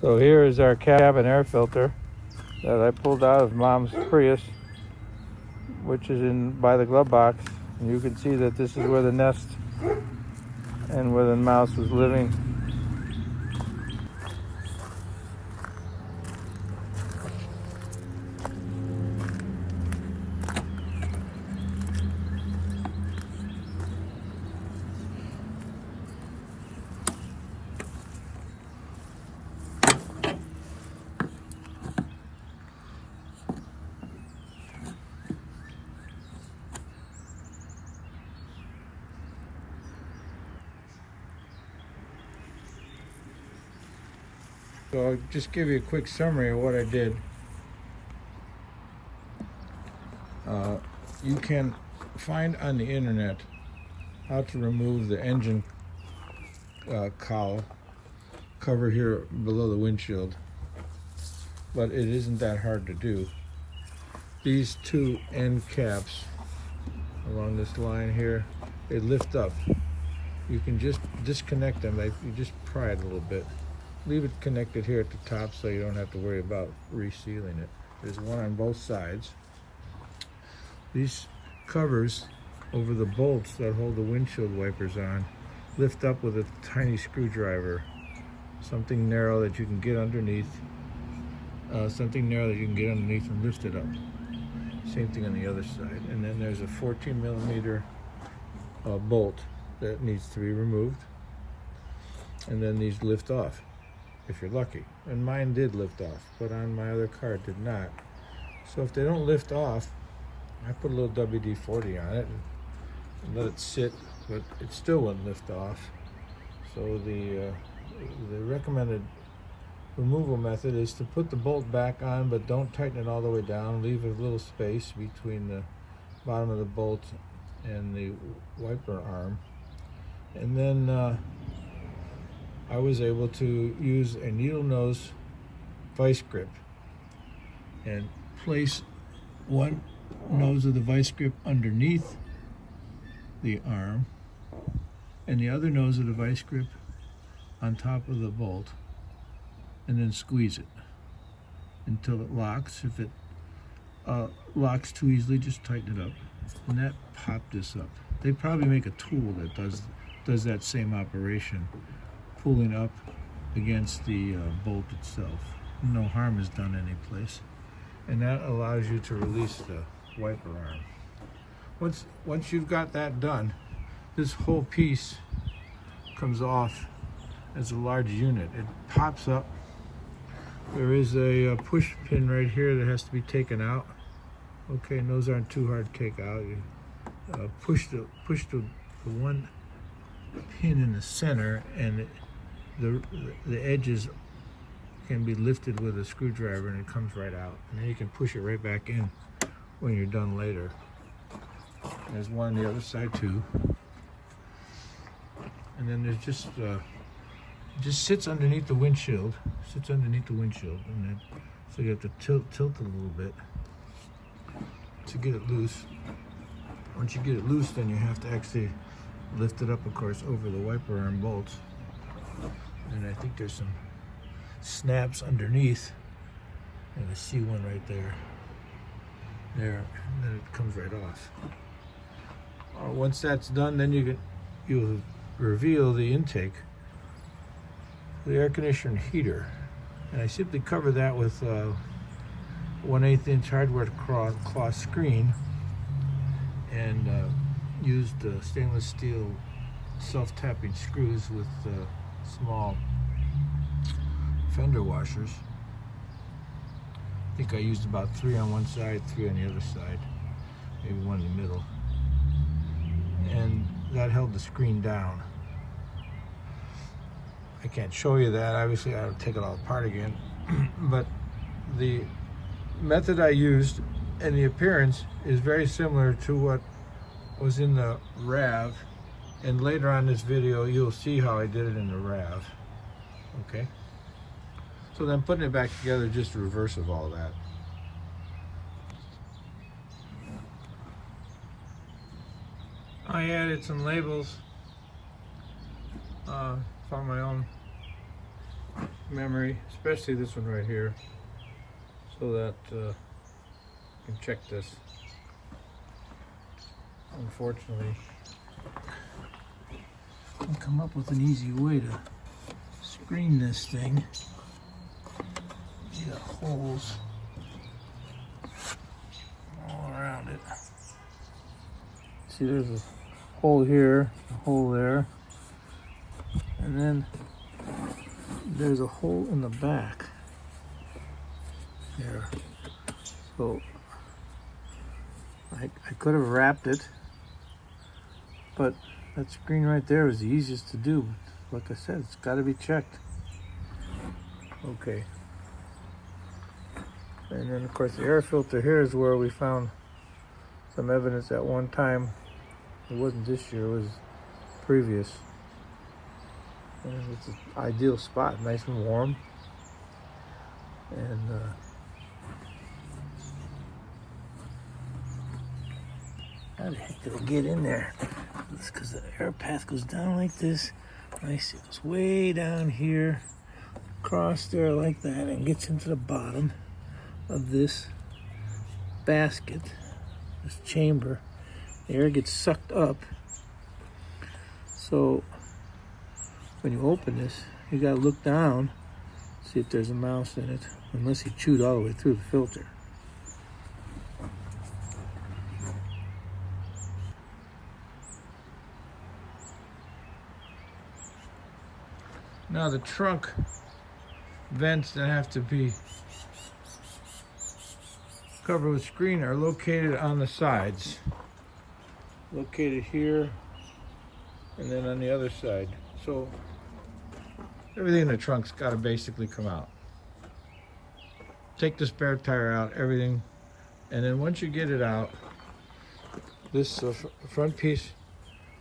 So here is our cabin air filter that I pulled out of Mom's Prius, which is in by the glove box. And you can see that this is where the nest and where the mouse was living. So I'll just give you a quick summary of what I did. You can find on the internet how to remove the engine cover here below the windshield, but it isn't that hard to do. These two end caps along this line here, they lift up. You can just disconnect them. You just pry it a little bit. Leave it connected here at the top so you don't have to worry about resealing it. There's one on both sides. These covers over the bolts that hold the windshield wipers on lift up with a tiny screwdriver, something narrow that you can get underneath, and lift it up. Same thing on the other side. And then there's a 14 millimeter bolt that needs to be removed, and then these lift off if you're lucky. And mine did lift off, but on my other car it did not. So if they don't lift off, I put a little WD-40 on it and let it sit, but it still wouldn't lift off. So the recommended removal method is to put the bolt back on, but don't tighten it all the way down. Leave a little space between the bottom of the bolt and the wiper arm. And then I was able to use a needle nose vice grip and place one nose of the vice grip underneath the arm and the other nose of the vice grip on top of the bolt, and then squeeze it until it locks. If it locks too easily, just tighten it up, and that popped this up. They probably make a tool that does that same operation, pulling up against the bolt itself. No harm is done any place, and that allows you to release the wiper arm. Once you've got that done, this whole piece comes off as a large unit. It pops up. There is a push pin right here that has to be taken out. Okay, and those aren't too hard to take out. You push the one pin in the center, and the edges can be lifted with a screwdriver, and it comes right out. And then you can push it right back in when you're done later. There's one on the other side too. And then there's just sits underneath the windshield. And then so you have to tilt it a little bit to get it loose. Once you get it loose, then you have to actually lift it up, of course, over the wiper arm bolts. And I think there's some snaps underneath, and I see one right there, and then it comes right off. Once that's done, then you'll reveal the intake, the air conditioner heater, and I simply cover that with 1/8 inch hardware cloth screen, and used stainless steel self-tapping screws with small fender washers. I think I used about 3 on one side, 3 on the other side, maybe one in the middle, and that held the screen down. I can't show you that, obviously I would take it all apart again, but the method I used and the appearance is very similar to what was in the Rav, and later on this video you'll see how I did it in the Rav. Okay, so then putting it back together, just the reverse of all that. I added some labels, found my own memory, especially this one right here, so that you can check this. Unfortunately, I'll come up with an easy way to screen this thing. You got holes all around it. See, there's a hole here, a hole there, and then there's a hole in the back there. So I could have wrapped it, but that screen right there is the easiest to do. Like I said, it's got to be checked. Okay. And then of course the air filter here is where we found some evidence at one time. It wasn't this year, it was previous. And it's an ideal spot, nice and warm. And how the heck did it get in there? It's because the air path goes down like this. Nice, it goes way down here, across there like that, and gets into the bottom of this basket, this chamber. The air gets sucked up. So when you open this, you gotta look down, see if there's a mouse in it, unless he chewed all the way through the filter. Now the trunk vents that have to be covered with screen are located on the sides. Located here and then on the other side. So everything in the trunk's got to basically come out. Take the spare tire out, everything, and then once you get it out, this front piece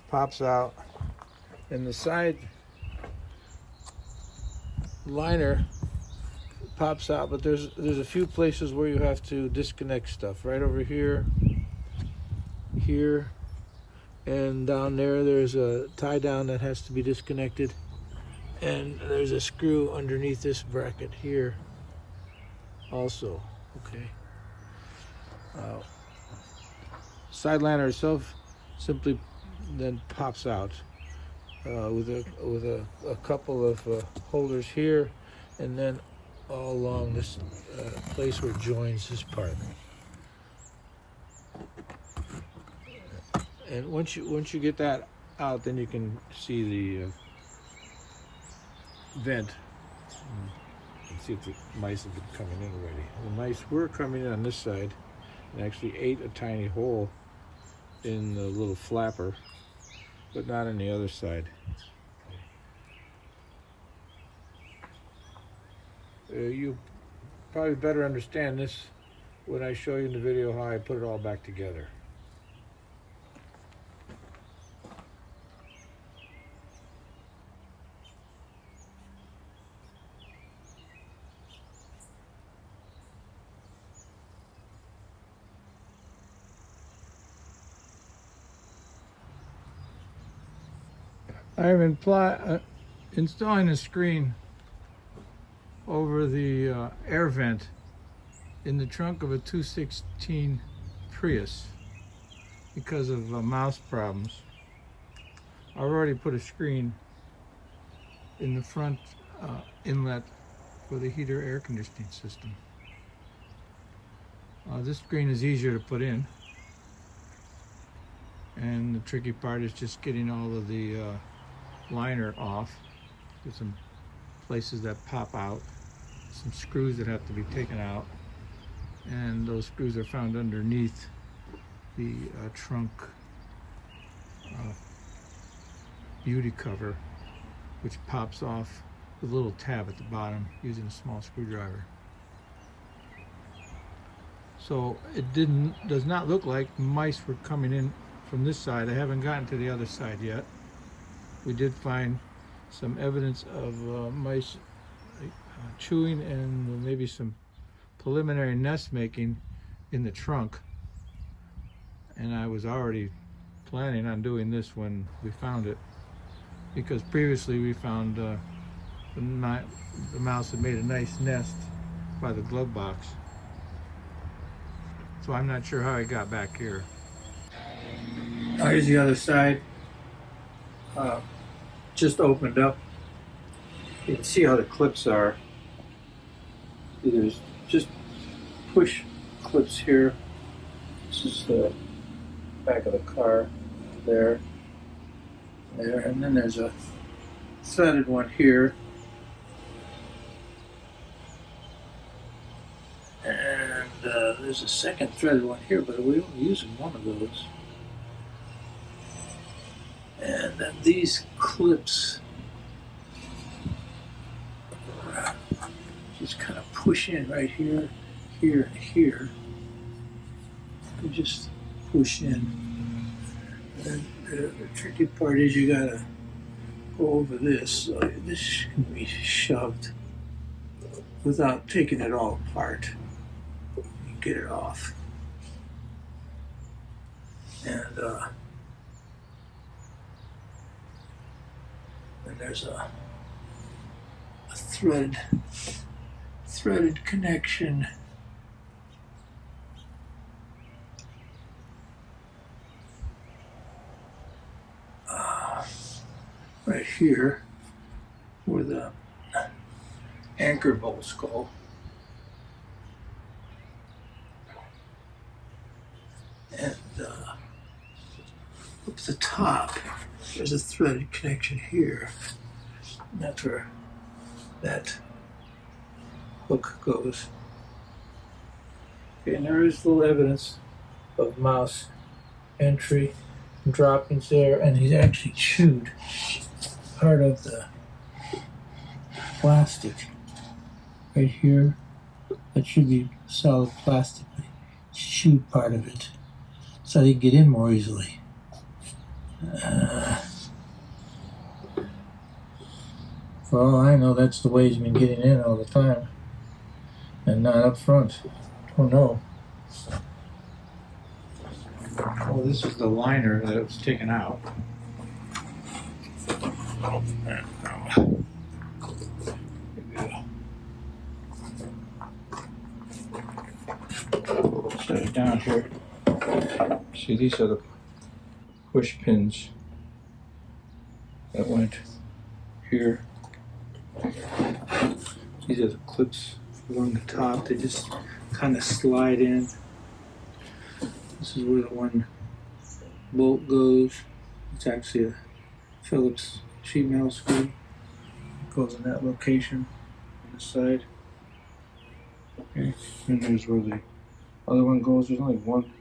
pops out, and the side liner pops out, but there's a few places where you have to disconnect stuff. Right over here, here, and down there, there's a tie down that has to be disconnected, and there's a screw underneath this bracket here also. Okay. Side liner itself simply then pops out with a couple of holders here, and then all along this place where it joins this part. And once you get that out, then you can see the vent. You can see if the mice have been coming in already. The mice were coming in on this side and actually ate a tiny hole in the little flapper, but not on the other side. You probably better understand this when I show you in the video how I put it all back together. I am installing a screen over the air vent in the trunk of a 216 Prius because of mouse problems. I've already put a screen in the front inlet for the heater air conditioning system. This screen is easier to put in, and the tricky part is just getting all of the liner off. There's some places that pop out, some screws that have to be taken out, and those screws are found underneath the trunk beauty cover, which pops off with a little tab at the bottom using a small screwdriver. So it does not look like mice were coming in from this side. I haven't gotten to the other side yet. We did find some evidence of mice chewing and maybe some preliminary nest making in the trunk. And I was already planning on doing this when we found it, because previously we found the mouse had made a nice nest by the glove box. So I'm not sure how I got back here. Here's the other side. Just opened up. You can see how the clips are. There's just push clips here. This is the back of the car. There, and then there's a threaded one here. And there's a second threaded one here, but we only using one of those. And then these clips just kind of push in right here, here, and here. You just push in. And the tricky part is you gotta go over this, so this can be shoved without taking it all apart. You get it off. And there's a threaded connection. Right here, where the anchor bolts go. And up the top, there's a threaded connection here. And that's where that hook goes. Okay, and there is little evidence of mouse entry and droppings there, and he's actually chewed part of the plastic right here. That should be solid plastic. Chewed part of it so he can get in more easily. For all I know, that's the way he's been getting in all the time, and not up front. Oh no. Well, this is the liner that was taken out. Set it down here. See, these are the push pins that went here. These are the clips along the top. They just kind of slide in. This is where the one bolt goes. It's actually a Phillips sheet metal screw. It goes in that location on the side. Okay, and there's where the other one goes. There's only one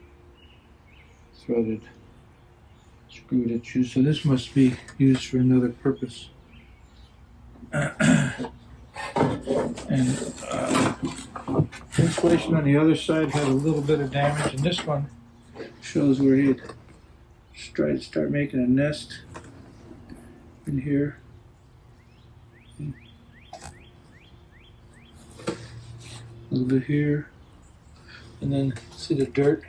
threaded screw that's used, so this must be used for another purpose. And the insulation on the other side had a little bit of damage, and this one shows where he had tried to start making a nest in here. A little bit here, and then see the dirt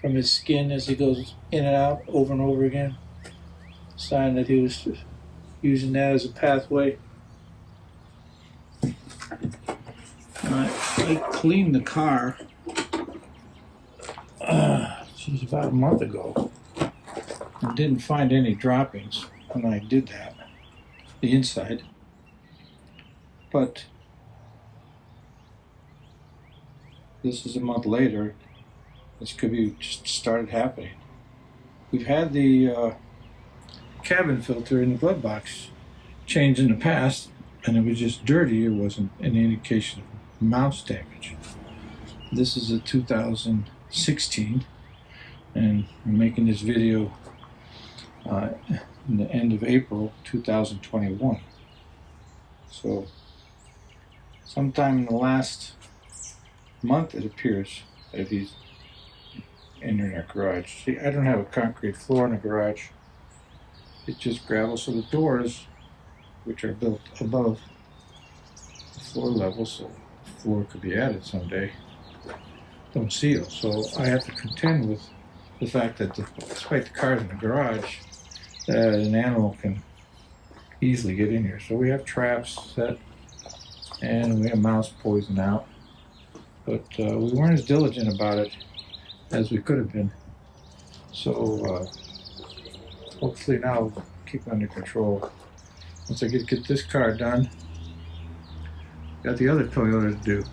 from his skin as he goes in and out over and over again. Sign that he was using that as a pathway. I cleaned the car about a month ago and didn't find any droppings when I did that, the inside. But this is a month later. This could be just started happening. We've had the cabin filter in the glove box changed in the past, and it was just dirty. It wasn't any indication of mouse damage. This is a 2016, and I'm making this video in the end of April 2021. So sometime in the last month, it appears that he's entering our garage. See, I don't have a concrete floor in the garage. It's just gravel, so the doors, which are built above the floor level, so the floor could be added someday, don't seal. So I have to contend with the fact that despite the cars in the garage, that an animal can easily get in here. So we have traps set, and we have mouse poison out, but we weren't as diligent about it as we could have been. So hopefully now we'll keep it under control. Once I get this car done, got the other Toyota to do,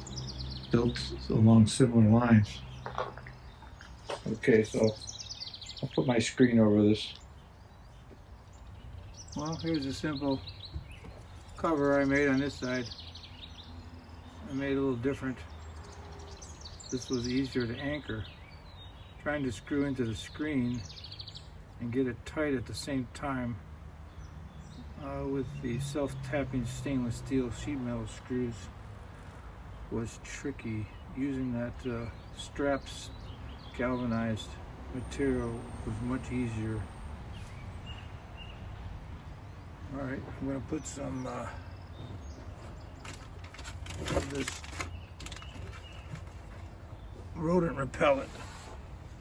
built along similar lines. Okay, so I'll put my screen over this. Well, here's a simple cover I made on this side. I made it a little different. This was easier to anchor. Trying to screw into the screen and get it tight at the same time with the self-tapping stainless steel sheet metal screws was tricky. Using that straps galvanized material was much easier. Alright, I'm going to put some of this rodent repellent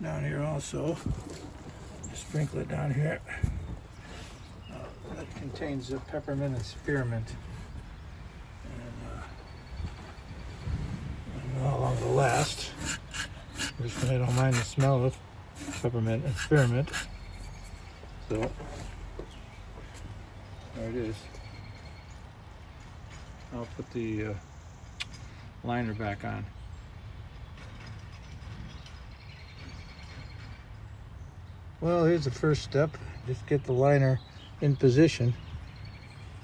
down here also. Sprinkle it down here. That contains peppermint and spearmint. And how long it'll last. I don't mind the smell of peppermint and spearmint. So, there it is. I'll put the liner back on. Well, here's the first step. Just get the liner in position.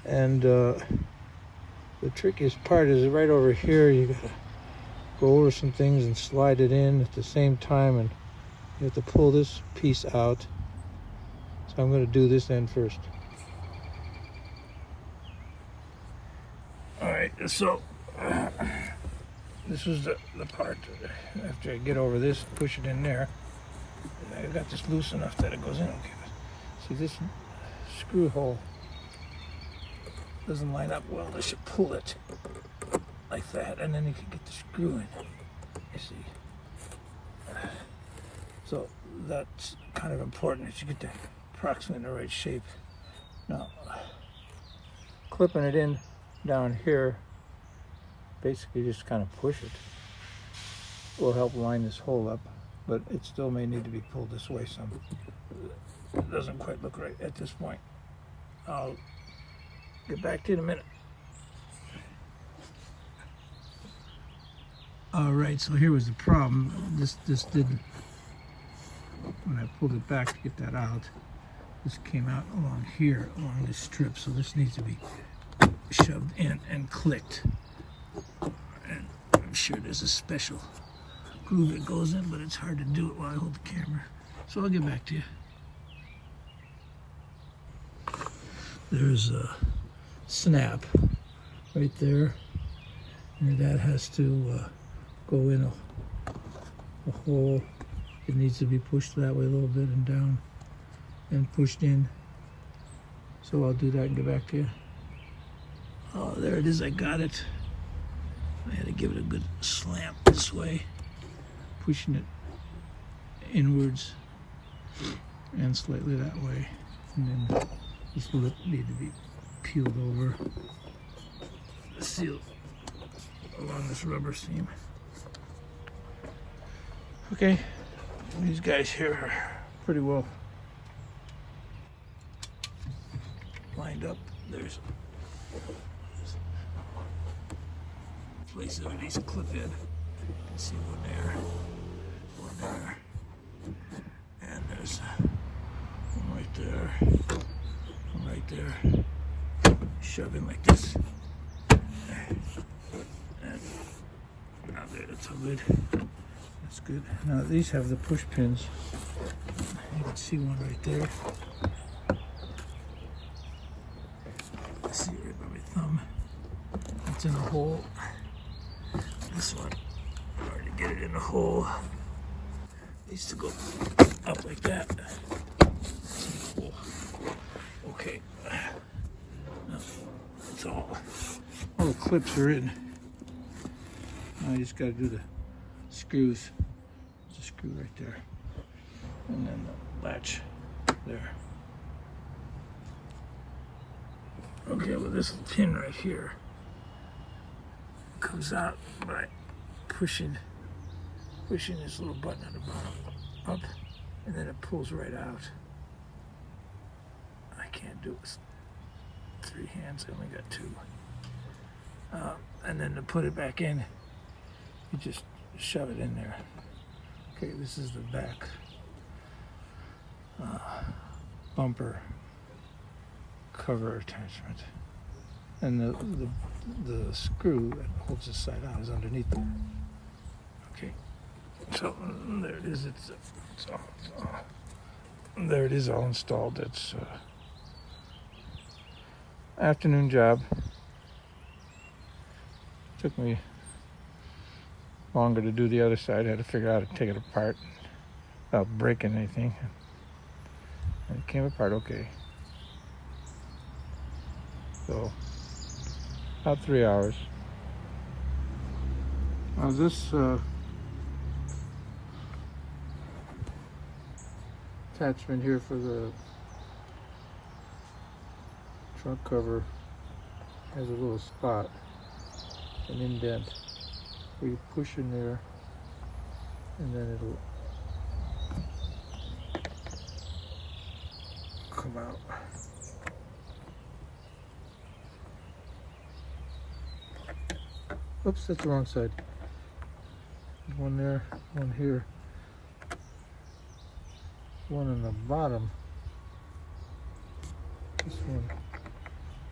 And the trickiest part is right over here. You gotta go over some things and slide it in at the same time, and you have to pull this piece out. So I'm going to do this end first. Alright, so this was the part. After I get over this, push it in there. I got this loose enough that it goes in. Okay, see, this screw hole doesn't line up well. I should pull it like that, and then you can get the screw in. You see. So that's kind of important that you get that approximately in the right shape. Now, clipping it in down here, basically just kind of push it, will help line this hole up. But it still may need to be pulled this way some. It doesn't quite look right at this point. I'll get back to you in a minute. All right, so here was the problem. This didn't, when I pulled it back to get that out, this came out along here, along this strip. So this needs to be shoved in and clicked. And I'm sure there's a special groove that goes in, but it's hard to do it while I hold the camera. So I'll get back to you. There's a snap right there, and that has to go in a hole. It needs to be pushed that way a little bit and down and pushed in. So I'll do that and get back to you. Oh, there it is. I got it. I had to give it a good slam this way, pushing it inwards and slightly that way, and then this lip need to be peeled over, sealed along this rubber seam. Okay, these guys here are pretty well lined up. There's places where these clip in. You can see one there, and there's one right there, one right there. Shove in like this, and now there, that's all good. That's good. Now these have the push pins. You can see one right there. See it right by my thumb. It's in a hole. This one, hard to get it in the hole. It needs to go up like that. Okay. Now, that's all. All the clips are in. Now I just got to do the screws. There's a screw right there. And then the latch there. Okay, well this pin right here comes out by pushing this little button at the bottom up, and then it pulls right out. I can't do it with 3 hands, I only got 2. And then to put it back in, you just shove it in there. Okay, this is the back bumper cover attachment, and the screw that holds this side on is underneath there. Okay, so there it is. There it is, all installed. It's afternoon job. Took me longer to do the other side. I had to figure out how to take it apart without breaking anything. And it came apart okay. So, about 3 hours. Now this attachment here for the trunk cover has a little spot, an indent, where you push in there and then it'll come out. Oops, that's the wrong side. There's one there, one here, one on the bottom. This one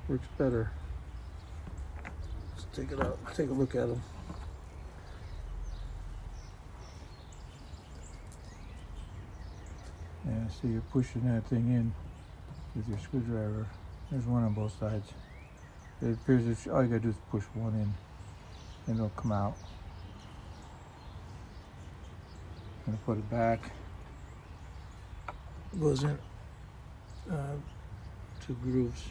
works better. Let's take it out, take a look at them. Yeah, so you're pushing that thing in with your screwdriver. There's one on both sides. It appears that all you gotta do is push one in and it'll come out. I'm gonna put it back. It goes in 2 grooves.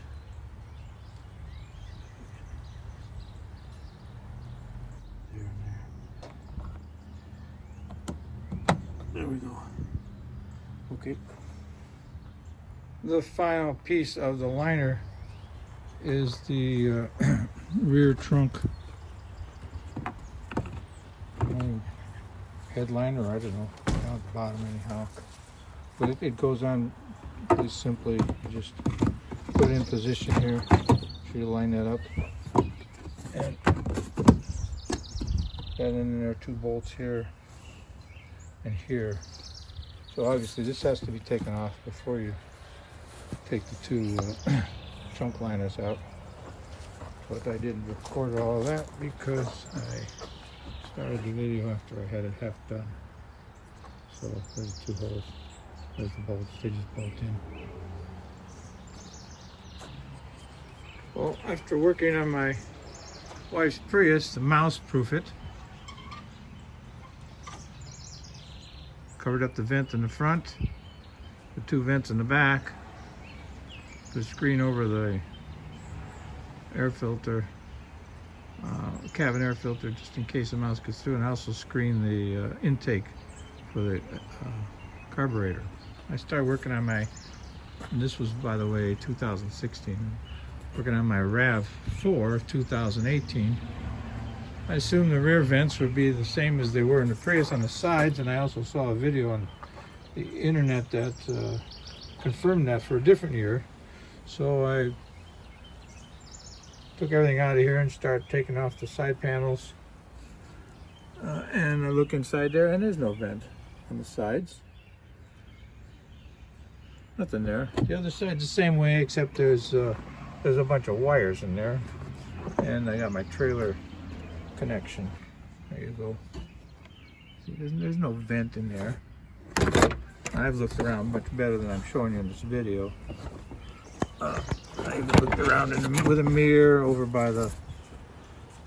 There and there. There we go. Okay. The final piece of the liner is the rear trunk headliner, I don't know, down at the bottom anyhow. But it goes on pretty simply. You just put it in position here. So you line that up. And then there are 2 bolts here and here. So obviously this has to be taken off before you take the 2 trunk liners out. But I didn't record all of that because I started the video after I had it half done. So there's 2 holes. There's the bolts, they just bolt in. Well, after working on my wife's Prius to mouse-proof it, covered up the vent in the front, the 2 vents in the back, the screen over the air filter, cabin air filter, just in case the mouse gets through, and I also screen the intake for the carburetor. I started working on my, and this was, by the way, 2016, working on my Rav4 2018. I assumed the rear vents would be the same as they were in the Prius on the sides, and I also saw a video on the internet that confirmed that for a different year. So I took everything out of here and started taking off the side panels. And I look inside there, and there's no vent on the sides. Nothing there. The other side's the same way, except there's a bunch of wires in there. And I got my trailer connection. There you go. See, there's no vent in there. I've looked around much better than I'm showing you in this video. I even looked around with a mirror over by the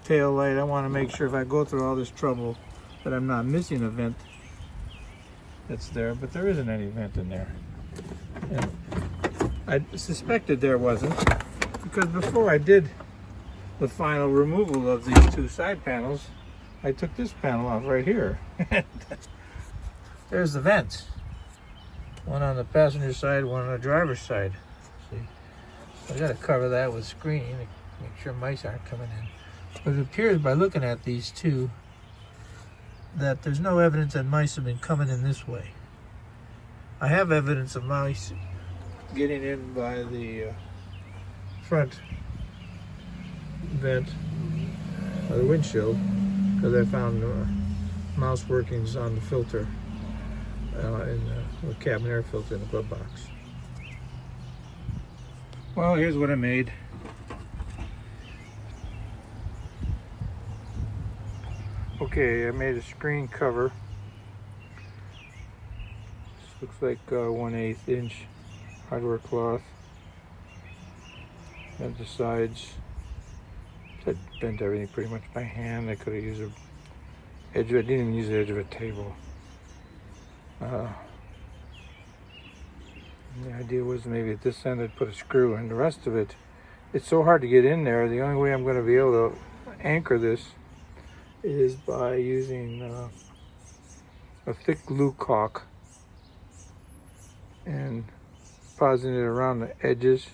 tail light. I want to make sure if I go through all this trouble that I'm not missing a vent that's there, but there isn't any vent in there. And I suspected there wasn't, because before I did the final removal of these 2 side panels, I took this panel off right here. There's the vents. One on the passenger side, one on the driver's side. See? I got to cover that with screen to make sure mice aren't coming in. But it appears by looking at these two that there's no evidence that mice have been coming in this way. I have evidence of mice getting in by the front vent of the windshield, because I found mouse workings on the filter, in the cabin air filter in the glove box. Well, here's what I made. Okay, I made a screen cover. This looks like 1/8 inch hardware cloth. At the sides, I bent everything pretty much by hand. I could have used I didn't even use the edge of a table. The idea was maybe at this end I'd put a screw, and the rest of it, it's so hard to get in there. The only way I'm going to be able to anchor this is by using a thick glue caulk and positing it around the edges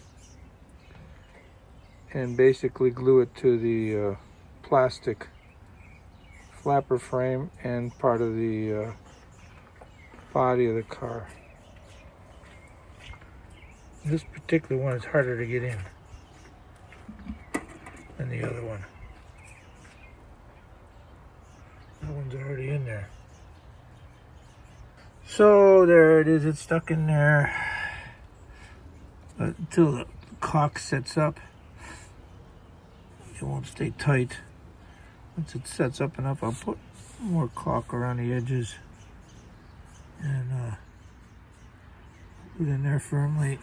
and basically glue it to the plastic flapper frame and part of the body of the car. This particular one is harder to get in than the other one. That one's already in there. So there it is, it's stuck in there. But until the caulk sets up, it won't stay tight. Once it sets up enough, I'll put more caulk around the edges and put it in there firmly.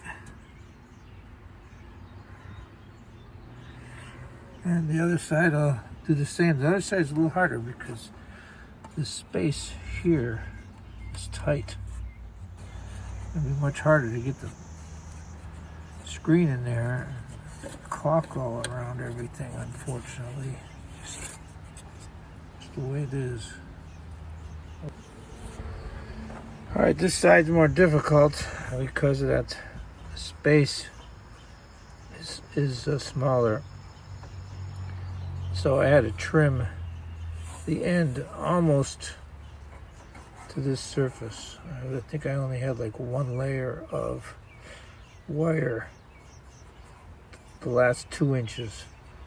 And the other side, I'll do the same. The other side's a little harder because the space here is tight. It'll be much harder to get the screen in there and caulk all around everything, unfortunately. Just the way it is. Alright, this side's more difficult because of that space is smaller. So I had to trim the end almost to this surface. I think I only had like one layer of wire, the last 2 inches,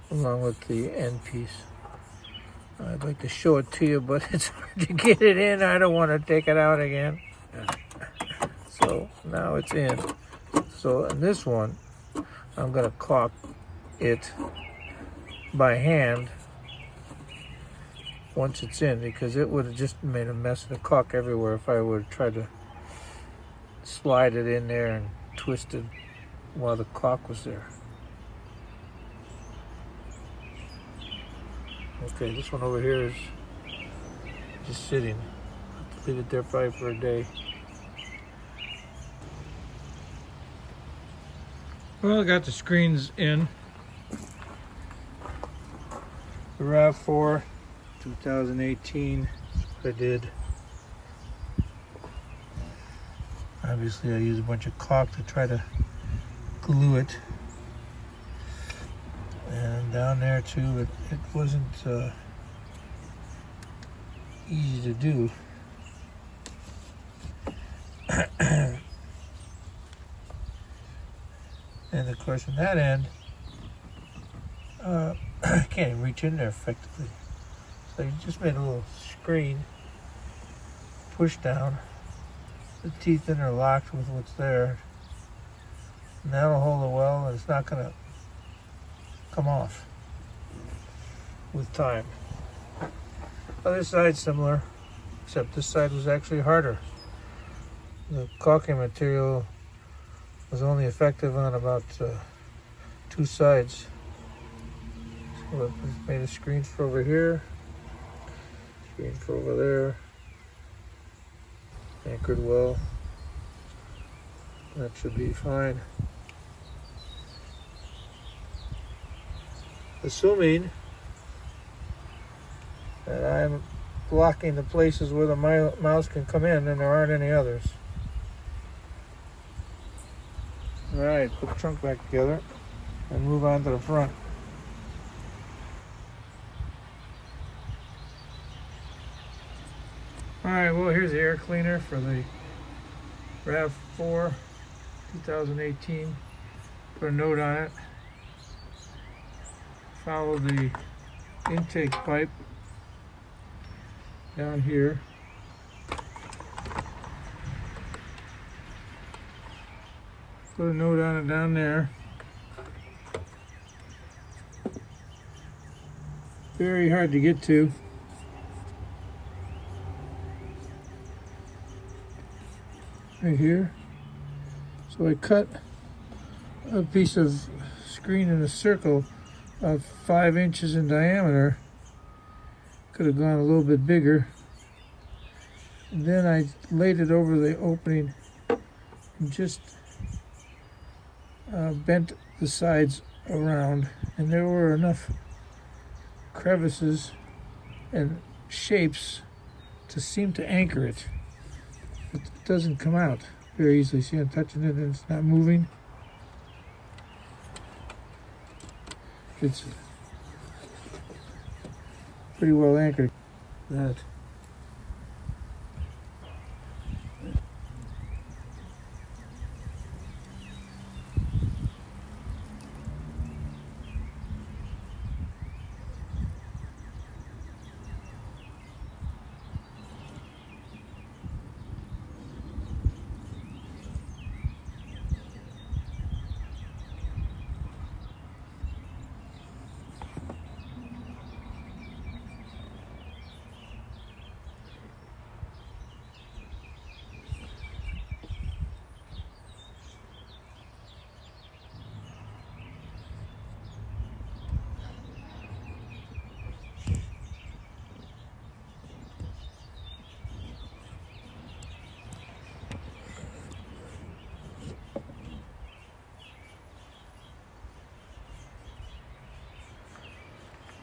along with the end piece. I'd like to show it to you, but it's hard to get it in. I don't want to take it out again. So now it's in. So in this one, I'm going to caulk it by hand once it's in, because it would have just made a mess of the caulk everywhere if I would have tried to slide it in there and twist it while the caulk was there. Okay, this one over here is just sitting. I'll leave it there probably for a day. Well, I got the screens in. The Rav4 2018, that's what I did. Obviously I used a bunch of caulk to try to glue it. And down there too, it wasn't easy to do. And of course on that end, I can't even reach in there effectively. So you just made a little screen, push down, the teeth interlocked with what's there, and that'll hold it well, and it's not going to come off with time. Other side similar, except this side was actually harder. The caulking material was only effective on about 2 sides. So I made a screen for over here, screen for over there, anchored well. That should be fine. Assuming that I'm blocking the places where the mouse can come in and there aren't any others. Alright, put the trunk back together. and move on to the front. Alright, well, here's the air cleaner for the Rav4 2018. Put a note on it. Follow the intake pipe down here. Put a note on it down there. Very hard to get to. Right here. So I cut a piece of screen in a circle of 5 inches in diameter. Could have gone a little bit bigger. And then I laid it over the opening and just bent the sides around, and there were enough crevices and shapes to seem to anchor it. It doesn't come out very easily. See, I'm touching it and it's not moving. It's pretty well anchored. That.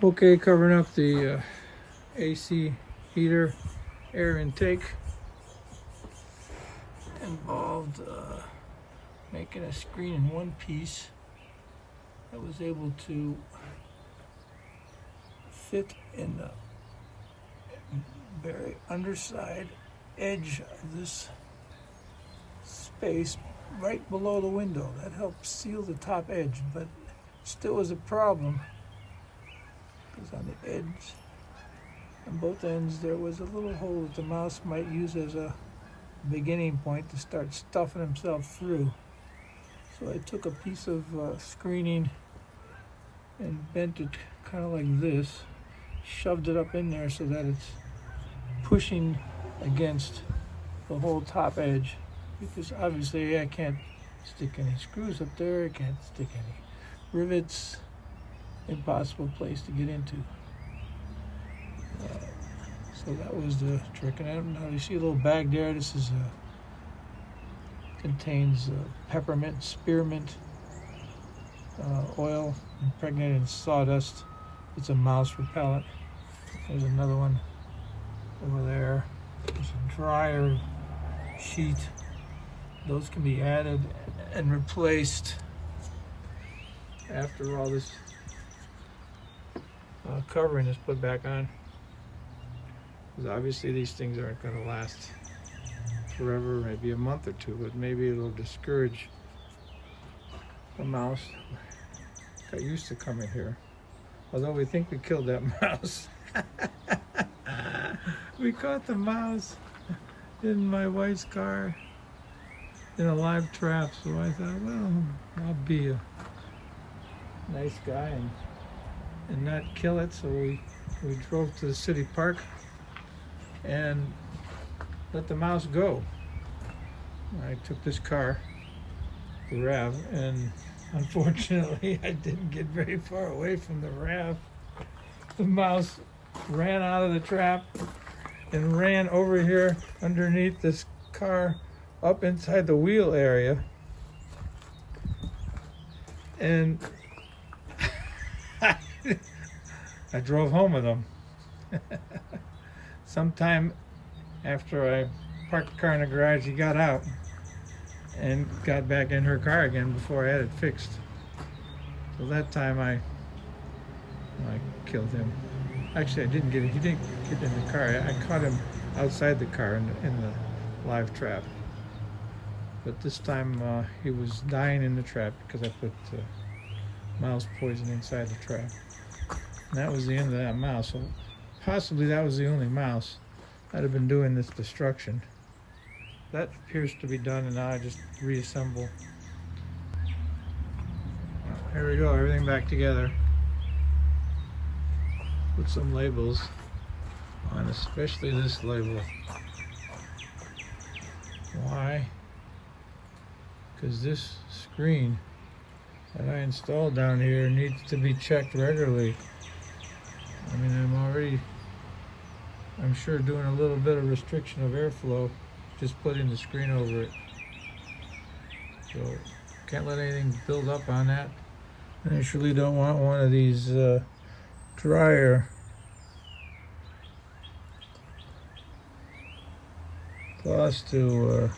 Okay, covering up the AC heater air intake. Involved making a screen in one piece. I was able to fit in the very underside edge of this space right below the window. That helped seal the top edge, but still was a problem. Because on the edge, on both ends, there was a little hole that the mouse might use as a beginning point to start stuffing himself through. So I took a piece of screening and bent it kind of like this, shoved it up in there so that it's pushing against the whole top edge, because obviously I can't stick any screws up there, I can't stick any rivets. Impossible place to get into. So that was the trick. And now you see a little bag there. This is contains peppermint, spearmint oil impregnated in sawdust. It's a mouse repellent. There's another one over there. There's a dryer sheet. Those can be added and replaced after all this covering is put back on, because obviously these things aren't going to last forever, maybe a month or two, but maybe it'll discourage the mouse. Got used to coming here, although we think we killed that mouse. We caught the mouse in my wife's car in a live trap, so I thought, well, I'll be a nice guy and not kill it. So we drove to the city park and let the mouse go. I took this car, the Rav, and unfortunately I didn't get very far away from the Rav. The mouse ran out of the trap and ran over here underneath this car up inside the wheel area, and I drove home with him. Sometime after I parked the car in the garage, he got out and got back in her car again before I had it fixed. So that time I killed him. Actually, I didn't get it. He didn't get in the car. I caught him outside the car in the live trap. But this time he was dying in the trap because I put mouse poison inside the trap. And that was the end of that mouse. So possibly that was the only mouse that had been doing this destruction. That appears to be done, and now I just reassemble. Here we go, everything back together. Put some labels on, especially this label. Why? Because this screen that I installed down here needs to be checked regularly. I mean, I'm sure doing a little bit of restriction of airflow, just putting the screen over it. So can't let anything build up on that. And I surely don't want one of these dryer cloths to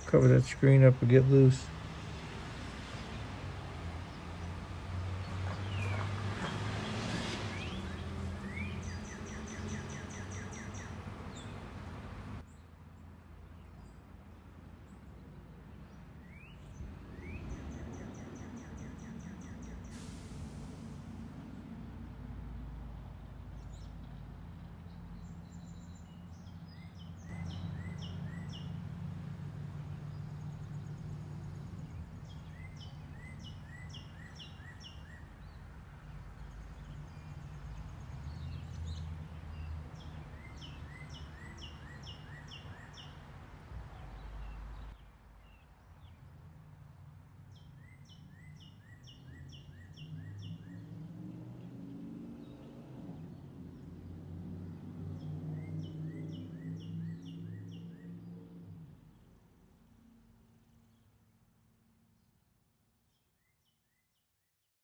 cover that screen up and get loose.